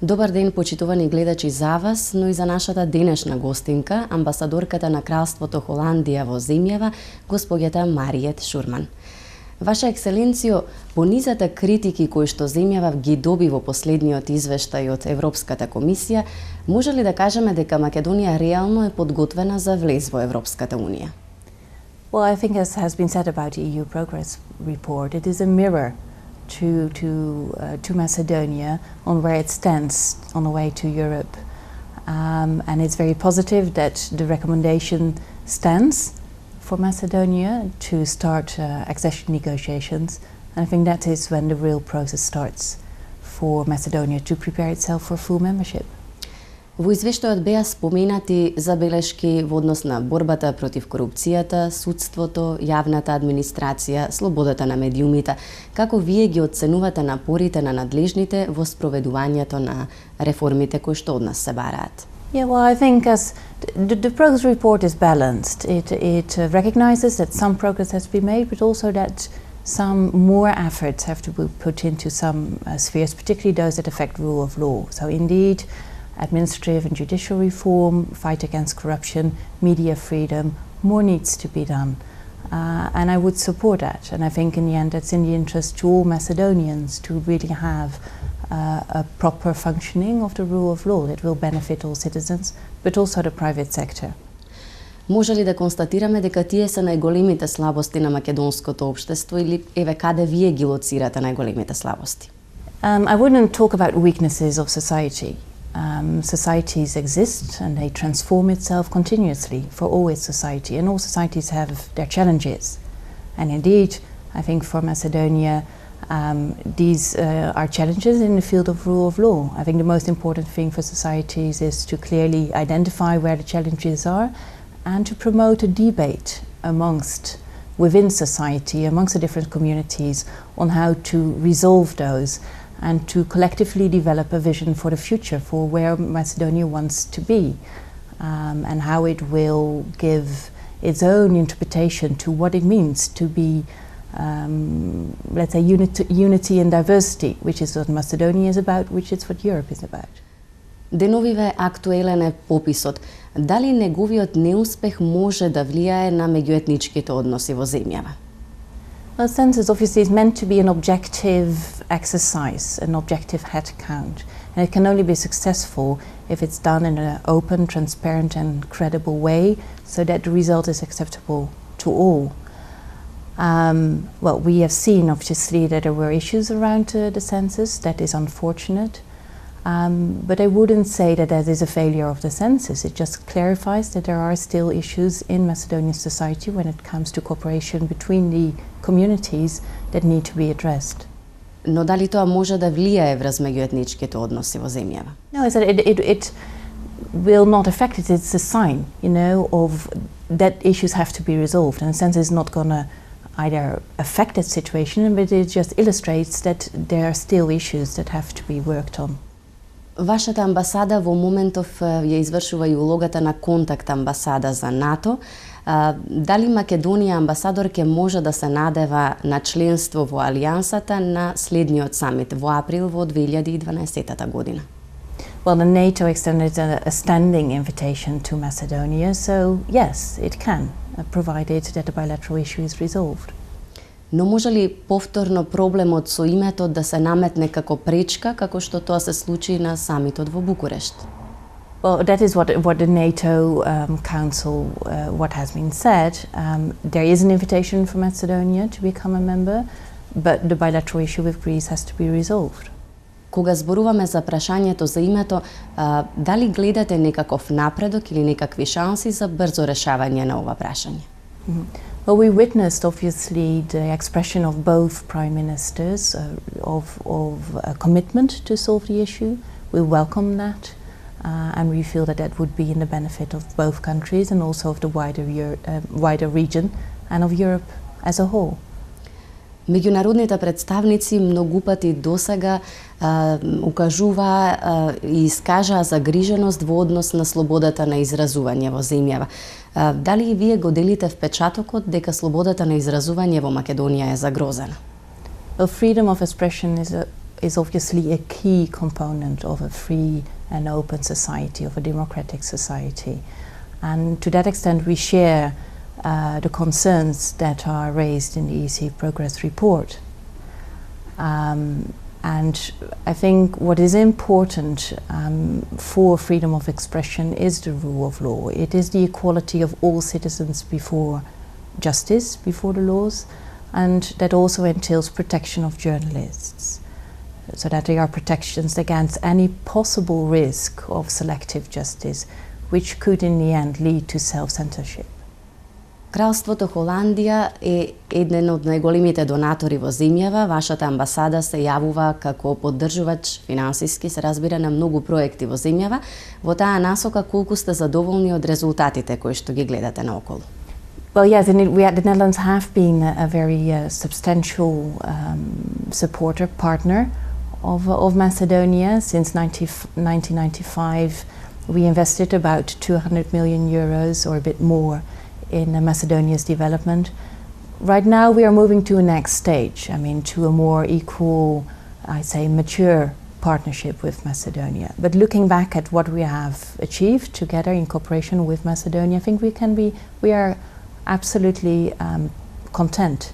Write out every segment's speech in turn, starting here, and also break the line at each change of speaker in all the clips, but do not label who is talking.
Добар ден, почитувани гледачи, за вас, но и за нашата денешна гостинка, амбасадорката на Кралството Холандија во земјава, госпоѓата Мариет Шурман. Ваша екселенцијо, по низата критики кои што земјава ги доби во последниот извештај од Европската комисија, може ли да кажеме дека Македонија реално е подготвена за влез во Европската унија?
Well, I think as has been said about the EU progress report, it is a mirror to Macedonia on where it stands on the way to Europe. And it's very positive that the recommendation stands for Macedonia to start accession negotiations. And I think that is when the real process starts for Macedonia to prepare itself for full membership.
Во извештајот беа споменати забелешки во однос на борбата против корупцијата, судството, јавната администрација, слободата на медиумите. Како вие ги оценувате напорите на надлежните во спроведувањето на реформите кои што од нас се бараат?
Yeah, well, I think as the progress report is balanced. It recognizes that some progress has been made, but also that some more efforts have to be put into some spheres, particularly those that affect rule of law. So indeed, administrative and judicial reform, fight against corruption, media freedom, more needs to be done. And I would support that. And I think in the end that's in the interest to all Macedonians to really have a proper functioning of the rule of law. It will benefit all citizens, but also the private sector.
Може ли да констатираме дека тие се најголемите слабости на македонското општество или еве каде вие ги лоцирате најголемите слабости?
I wouldn't talk about weaknesses of society. Societies exist and they transform itself continuously for all its society, and all societies have their challenges. And indeed, I think for Macedonia, these are challenges in the field of rule of law. I think the most important thing for societies is to clearly identify where the challenges are and to promote a debate within society, amongst the different communities, on how to resolve those and to collectively develop a vision for the future, for where Macedonia wants to be, and how it will give its own interpretation to what it means to be, let's say, unity and diversity, which is what Macedonia is about, which is what Europe is about.
Деновиве актуелен е пописот. Дали неговиот неуспех може да влијае на меѓуетничките односи во земјава?
Well, census obviously is meant to be an objective exercise, an objective head count, and it can only be successful if it's done in an open, transparent and credible way so that the result is acceptable to all. Well, we have seen obviously that there were issues around the census. That is unfortunate, but I wouldn't say that that is a failure of the census. It just clarifies that there are still issues in Macedonian society when it comes to cooperation between the communities that need to be addressed.
Но дали тоа може да влијае врз меѓуетничките односи во земјава?
No, it will not affect it. It's a sign, of that issues have to be resolved. And the census is not going to either affect that situation, but it just illustrates that there are still issues that have to be worked on.
Вашата амбасада во моментов ја извршува и улогата на контакт амбасада за НАТО. Дали Македонија амбасадорке може да се надева на членство во Алијансата на следниот самит во април во 2012 година?
Well, the NATO extended a standing invitation to Macedonia, so yes, it can, provided that the bilateral issue is resolved.
Но може ли повторно проблемот со името да се наметне како пречка, како што тоа се случи на самитот во Букурешт?
Well, that is what the NATO Council, what has been said. There is an invitation for Macedonia to become a member, but the bilateral issue with Greece has to be resolved.
Кога зборуваме за прашањето за името, дали гледате некаков напредок или некакви шанси за брзо решавање на ова прашање?
Well, we witnessed obviously the expression of both prime ministers of a commitment to solve the issue. We welcome that. And we feel that that would be in the benefit of both countries and also of the wider region and of Europe as a whole.
Меѓународните представници многу пати досега укажуваа и искажаа загриженост во однос на слободата на изразување во земјава. Дали и вие го делите впечатокот дека слободата на изразување во Македонија е загрозена?
Well, freedom of expression is obviously a key component of a free and open society, of a democratic society. And to that extent, we share the concerns that are raised in the EC Progress Report. And I think what is important for freedom of expression is the rule of law. It is the equality of all citizens before justice, before the laws, and that also entails protection of journalists, so that there are protections against any possible risk of selective justice, which could in the end lead to self-censorship.
Кралството Холандија е еден од најголемите донатори во земјава. Вашата амбасада се јавува како поддржувач финансиски, се разбира, на многу проекти во земјава. Во таа насока, колку сте задоволни од резултатите кои што ги гледате наоколу?
Well, yes, the Netherlands have been a very substantial supporter, partner of Macedonia. Since 1995, we invested about 200 million euros or a bit more in Macedonia's development. Right now we are moving to a next stage, to a more equal, I'd say, mature partnership with Macedonia. But looking back at what we have achieved together in cooperation with Macedonia, I think we are absolutely content.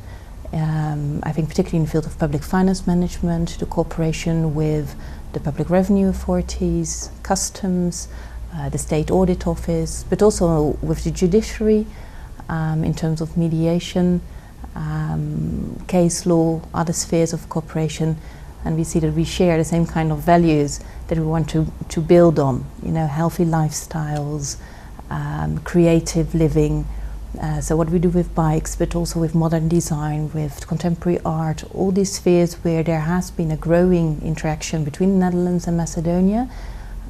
I think particularly in the field of public finance management, the cooperation with the public revenue authorities, customs, the state audit office, but also with the judiciary in terms of mediation, case law, other spheres of cooperation, and we see that we share the same kind of values that we want to build on, healthy lifestyles, creative living. So what we do with bikes, but also with modern design, with contemporary art, all these spheres where there has been a growing interaction between the Netherlands and Macedonia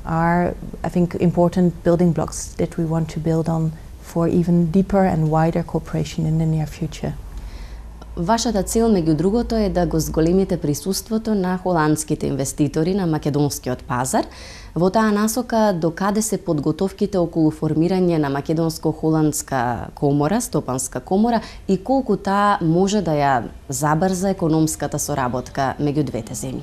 are, I think, important building blocks that we want to build on for even deeper and wider cooperation in the near future.
Вашата цел, меѓу другото, е да го зголемите присуството на холандските инвеститори на македонскиот пазар. Во таа насока, докаде се подготовките околу формирање на македонско-холандска комора, стопанска комора, и колку таа може да ја забрза економската соработка меѓу двете земји?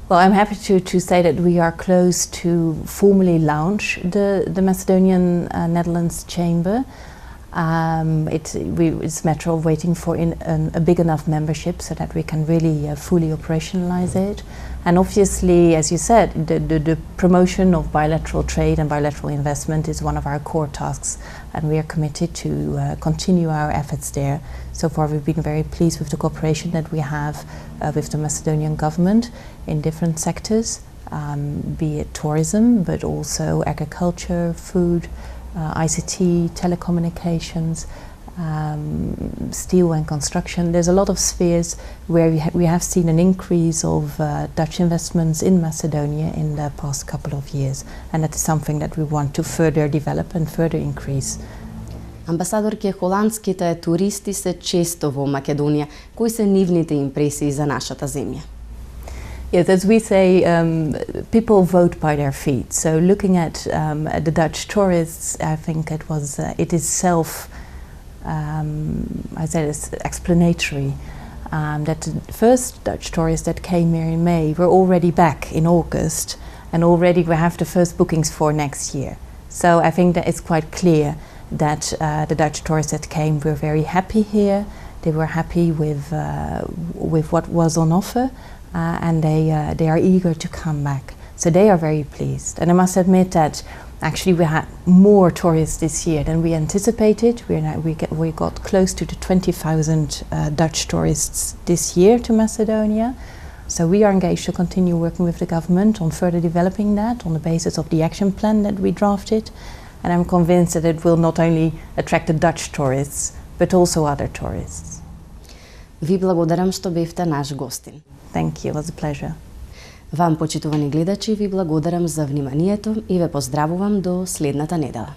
Well, I'm happy to say that we are close to formally launch the Macedonian Netherlands Chamber. It's a matter of waiting for a big enough membership so that we can really fully operationalize it. And obviously, as you said, the promotion of bilateral trade and bilateral investment is one of our core tasks, and we are committed to continue our efforts there. So far, we've been very pleased with the cooperation that we have with the Macedonian government in different sectors, be it tourism, but also agriculture, food, ICT, telecommunications, steel and construction. There's a lot of spheres where we have seen an increase of Dutch investments in Macedonia in the past couple of years, and that is something that we want to further develop and further increase.
Амбасадорке, холандските туристи се често во Македонија. Кои се нивните импресии за нашата земја?
Yes, as we say, people vote by their feet. So looking at the Dutch tourists, I think it is explanatory that the first Dutch tourists that came here in May were already back in August, and already we have the first bookings for next year. So I think that it's quite clear that the Dutch tourists that came were very happy here. They were happy with what was on offer. And they are eager to come back. So they are very pleased. And I must admit that actually we had more tourists this year than we anticipated. We got close to the 20,000 Dutch tourists this year to Macedonia. So we are engaged to continue working with the government on further developing that on the basis of the action plan that we drafted. And I'm convinced that it will not only attract the Dutch tourists, but also other tourists.
Ви благодарам што бевте наш гостин.
Thank you, it was a pleasure.
Вам, почитувани гледачи, ви благодарам за вниманието и ве поздравувам до следната недела.